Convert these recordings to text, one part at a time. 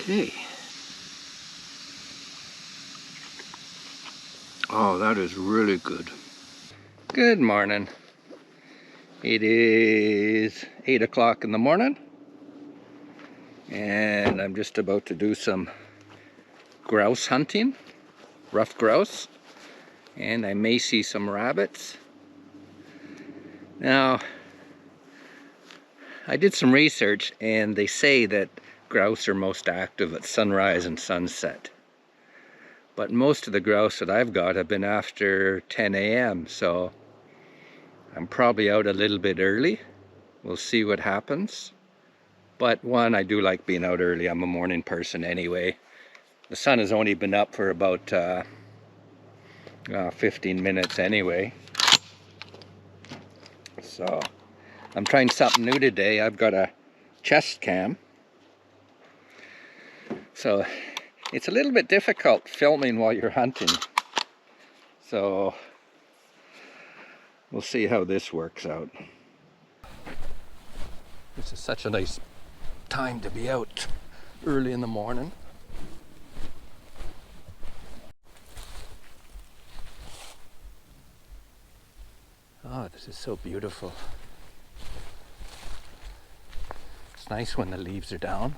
Okay. Oh, that is really good. Good morning. It is 8 o'clock in the morning, and I'm just about to do some grouse hunting, ruffed grouse, and I may see some rabbits. Now, I did some research, and they say that grouse are most active at sunrise and sunset. But most of the grouse that I've got have been after 10 a.m., so I'm probably out a little bit early. We'll see what happens. But one, I do like being out early. I'm a morning person anyway. The sun has only been up for about 15 minutes anyway. So I'm trying something new today. I've got a chest cam. So it's a little bit difficult filming while you're hunting. So we'll see how this works out. This is such a nice time to be out early in the morning. Oh, this is so beautiful. It's nice when the leaves are down.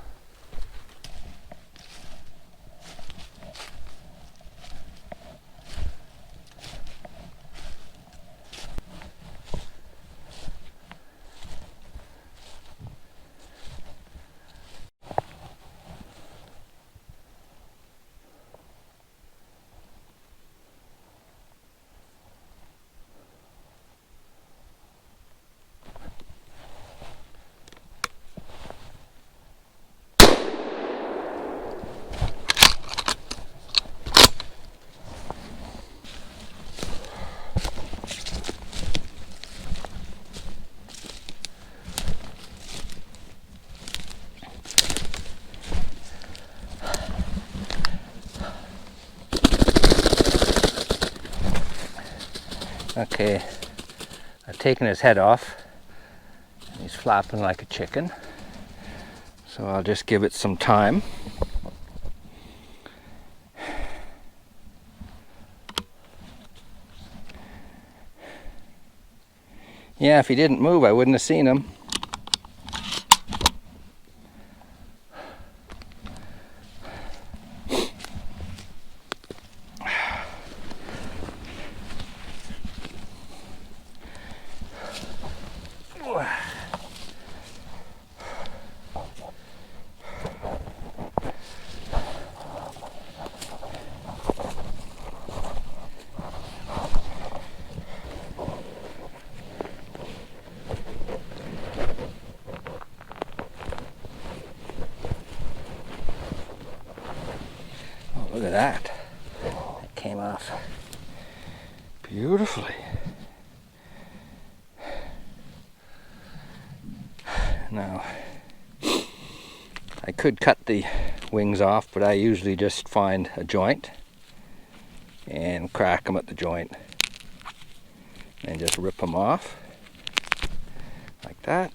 Okay, I've taken his head off, and he's flapping like a chicken, so I'll just give it some time. Yeah, if he didn't move, I wouldn't have seen him. Look at that. It came off beautifully. Now, I could cut the wings off, but I usually just find a joint and crack them at the joint and just rip them off like that.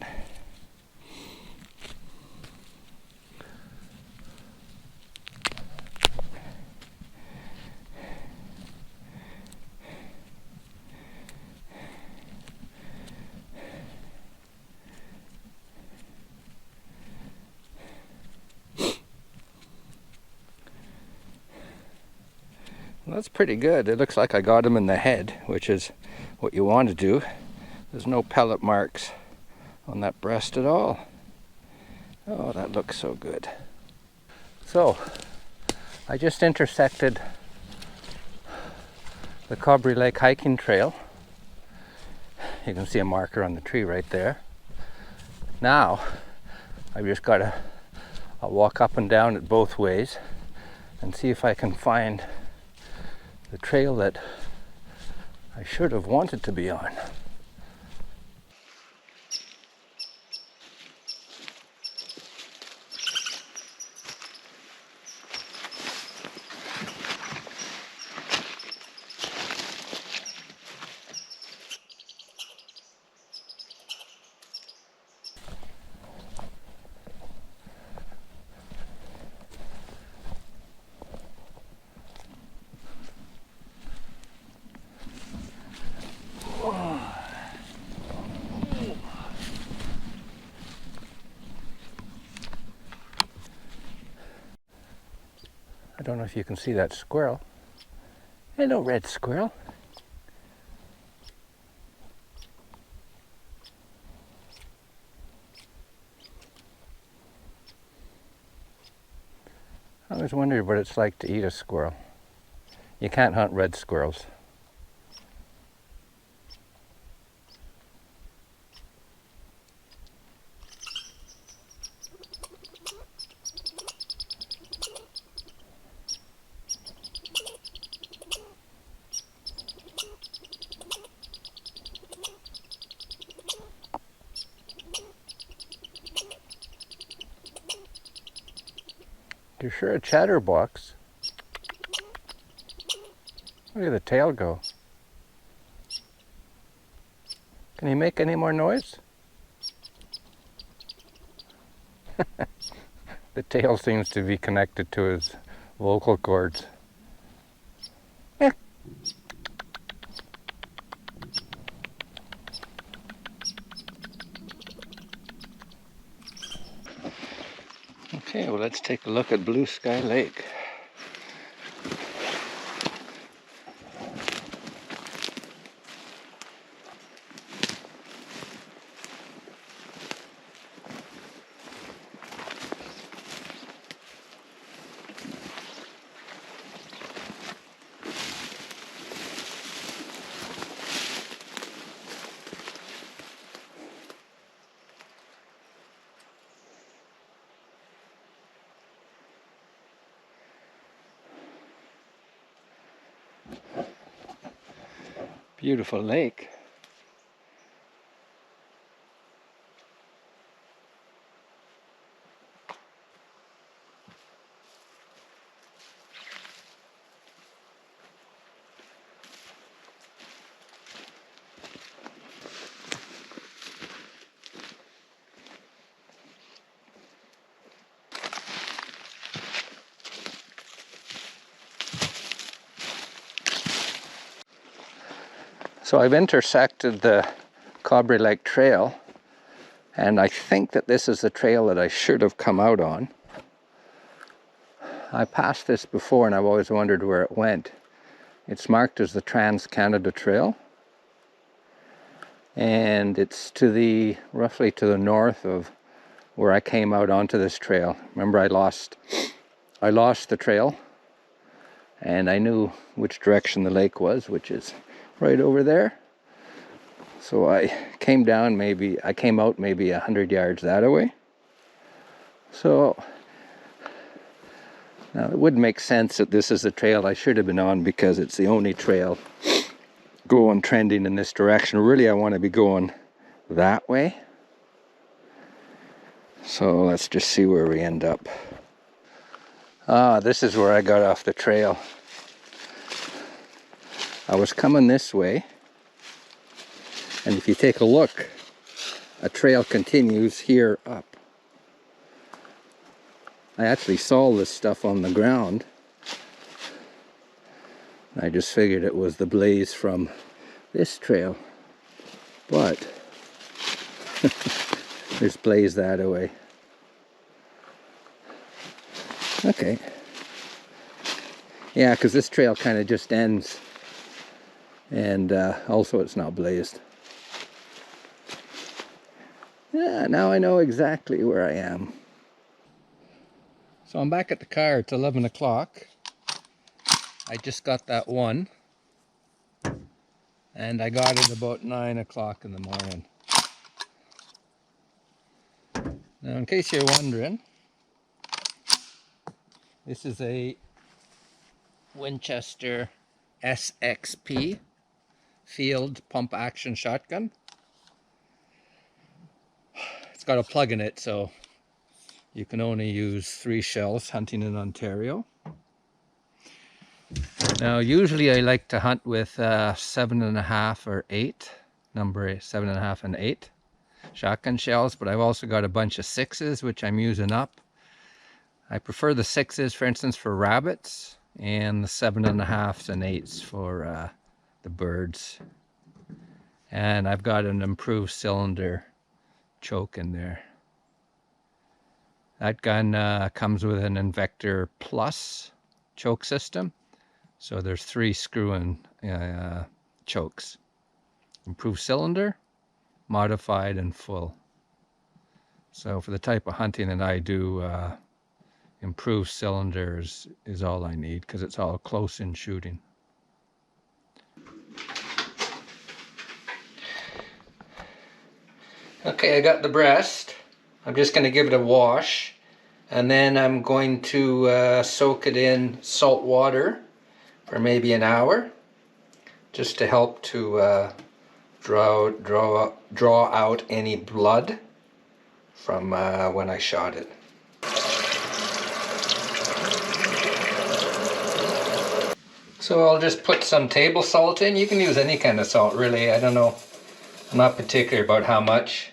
Well, that's pretty good. It looks like I got him in the head, which is what you want to do. There's no pellet marks on that breast at all. Oh, that looks so good. So, I just intersected the Cobry Lake hiking trail. You can see a marker on the tree right there. Now, I've just got to walk up and down it both ways and see if I can find the trail that I should have wanted to be on. I don't know if you can see that squirrel. Hello, red squirrel. I always wondered what it's like to eat a squirrel. You can't hunt red squirrels. You're sure a chatterbox. Look at the tail go. Can he make any more noise? The tail seems to be connected to his vocal cords. Okay, well, let's take a look at Blue Sky Lake. Beautiful lake. So I've intersected the Cobre Lake Trail, and I think that this is the trail that I should have come out on. I passed this before and I've always wondered where it went. It's marked as the Trans-Canada Trail, and it's to the roughly to the north of where I came out onto this trail. Remember, I lost the trail, and I knew which direction the lake was, which is right over there. So I came out maybe 100 yards that way. So now it would make sense that this is the trail I should have been on, because it's the only trail trending in this direction. Really, I want to be going that way. So let's just see where we end up. This is where I got off the trail. I was coming this way, and if you take a look, a trail continues here up. I actually saw this stuff on the ground. I just figured it was the blaze from this trail, but there's blaze that way. Okay. Yeah, because this trail kind of just ends, and also it's not blazed. Yeah, now I know exactly where I am. So I'm back at the car. It's 11 o'clock. I just got that one, and I got it about 9 o'clock in the morning. Now, in case you're wondering, this is a Winchester SXP field pump action shotgun. It's got a plug in it, so you can only use 3 shells hunting in Ontario. Now, usually I like to hunt with 7.5 or 8, number 7.5 and 8 shotgun shells, but I've also got a bunch of 6s, which I'm using up. I prefer the 6s, for instance, for rabbits, and the 7.5s and 8s for the birds. And I've got an improved cylinder choke in there. That gun comes with an Invector Plus choke system. So there's 3 screw-in chokes. Improved cylinder, modified, and full. So for the type of hunting that I do, improved cylinders is all I need because it's all close-in shooting. Okay, I got the breast. I'm just going to give it a wash, and then I'm going to soak it in salt water for maybe an hour, just to help to draw out any blood from when I shot it. So I'll just put some table salt in. You can use any kind of salt, really. I don't know. I'm not particular about how much.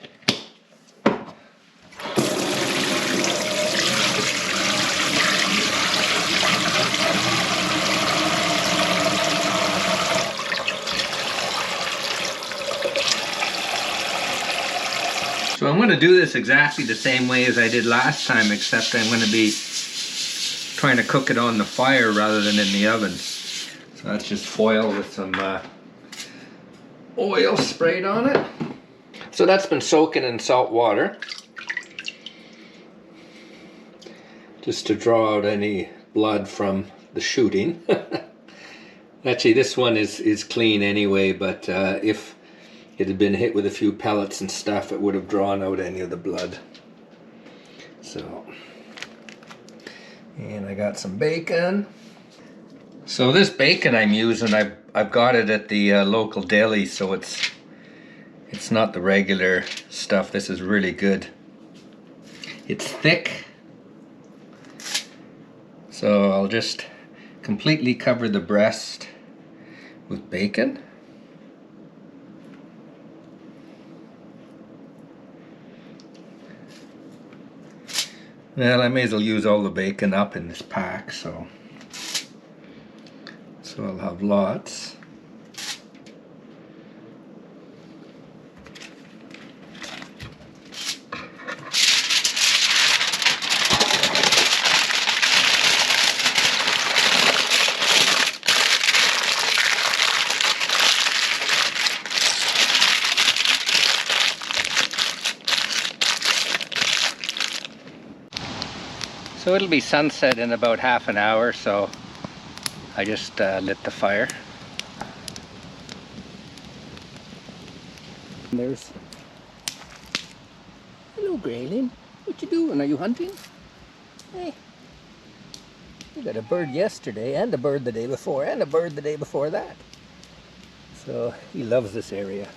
So I'm going to do this exactly the same way as I did last time, except I'm going to be trying to cook it on the fire rather than in the oven. So that's just foil with some oil sprayed on it. So that's been soaking in salt water, just to draw out any blood from the shooting. Actually, this one is clean anyway, but if it had been hit with a few pellets and stuff, it would have drawn out any of the blood. So, and I got some bacon. So this bacon I'm using, I've got it at the local deli, so it's not the regular stuff. This is really good. It's thick. So I'll just completely cover the breast with bacon. Well, I may as well use all the bacon up in this pack, so I'll have lots. So it'll be sunset in about half an hour, so I just lit the fire. And there's... Hello, Grayling. What you doing? Are you hunting? Hey. You got a bird yesterday, and a bird the day before, and a bird the day before that. So he loves this area.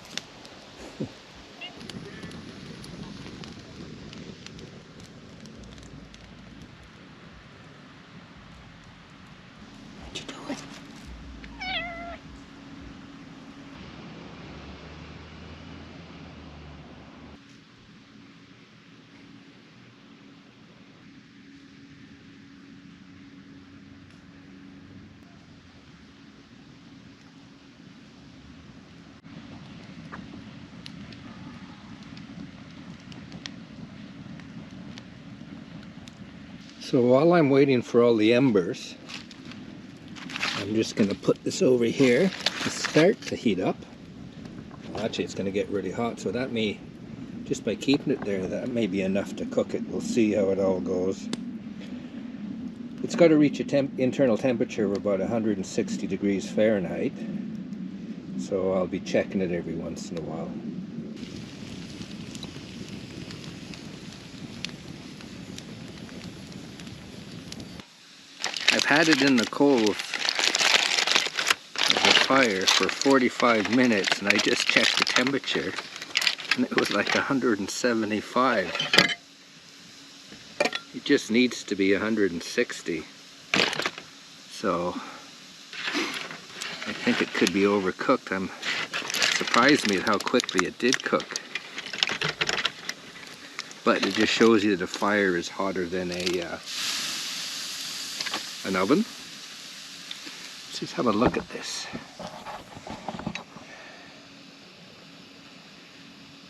So while I'm waiting for all the embers, I'm just going to put this over here to start to heat up. Well, actually, it's going to get really hot, so that may, just by keeping it there, that may be enough to cook it. We'll see how it all goes. It's got to reach an internal temperature of about 160 degrees Fahrenheit, so I'll be checking it every once in a while. I've had it in the coals of the fire for 45 minutes, and I just checked the temperature and it was like 175. It just needs to be 160. So I think it could be overcooked. Surprised me at how quickly it did cook. But it just shows you that a fire is hotter than an oven. Let's just have a look at this.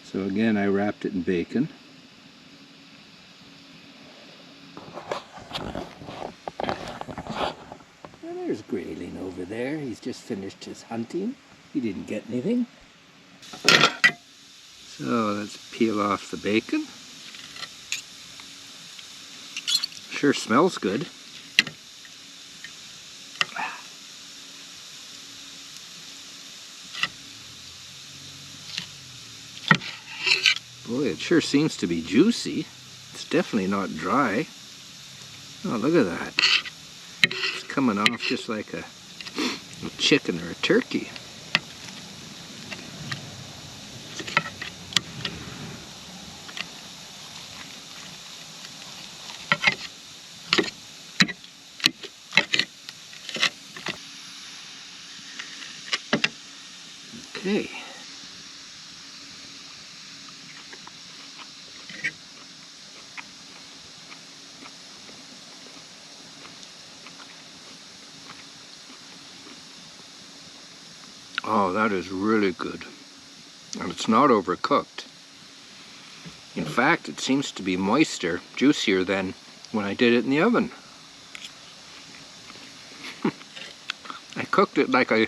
So again, I wrapped it in bacon. over there. He's just finished his hunting. He didn't get anything. So let's peel off the bacon. Sure smells good. Boy, it sure seems to be juicy. It's definitely not dry. Oh, look at that. It's coming off just like a chicken or a turkey. Okay. Oh, that is really good. And it's not overcooked. In fact, it seems to be moister, juicier than when I did it in the oven. I cooked it like I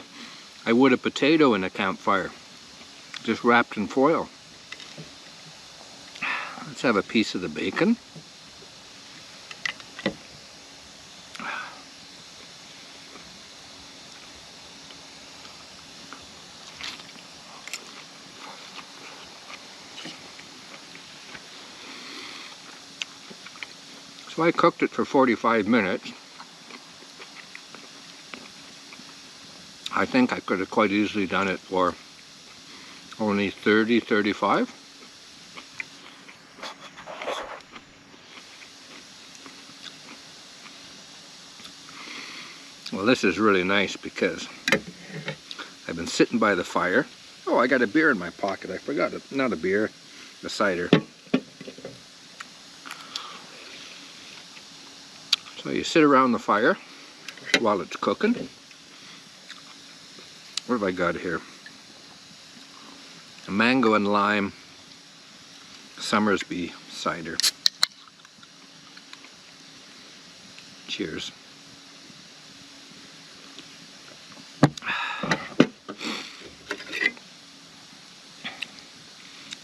would a potato in a campfire, just wrapped in foil. Let's have a piece of the bacon. So I cooked it for 45 minutes. I think I could have quite easily done it for only 30, 35. Well, this is really nice because I've been sitting by the fire. Oh, I got a beer in my pocket. I forgot it. Not a beer, a cider. So you sit around the fire while it's cooking. What have I got here? A mango and lime Summersby cider. Cheers.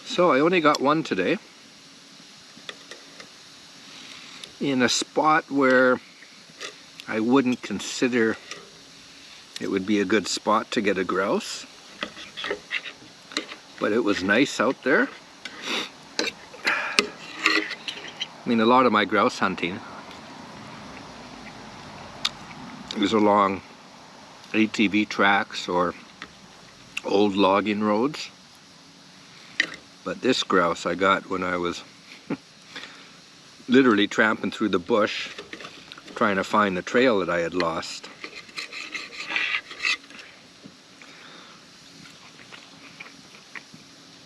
So I only got one today, in a spot where I wouldn't consider it would be a good spot to get a grouse, but it was nice out there. I mean, a lot of my grouse hunting is along ATV tracks or old logging roads. But this grouse I got when I was literally tramping through the bush trying to find the trail that I had lost.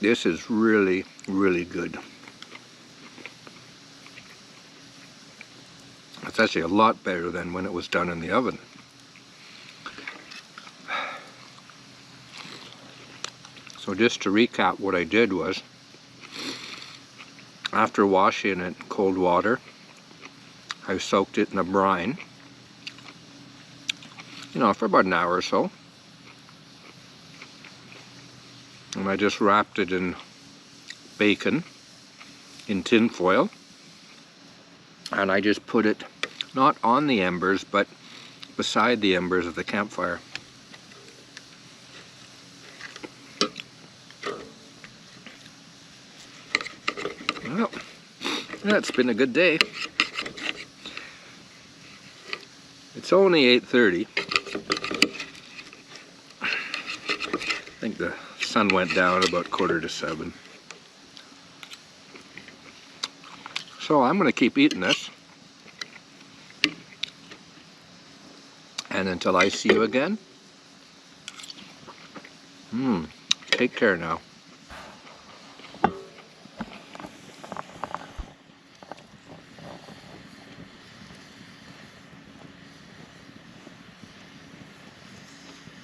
This is really, really good. It's actually a lot better than when it was done in the oven. So just to recap, what I did was, after washing it in cold water, I soaked it in a brine, for about an hour or so. And I just wrapped it in bacon in tin foil. And I just put it not on the embers, but beside the embers of the campfire. Well, that's been a good day. It's only 8:30. I think the sun went down about 6:45. So I'm going to keep eating this. And until I see you again, take care now.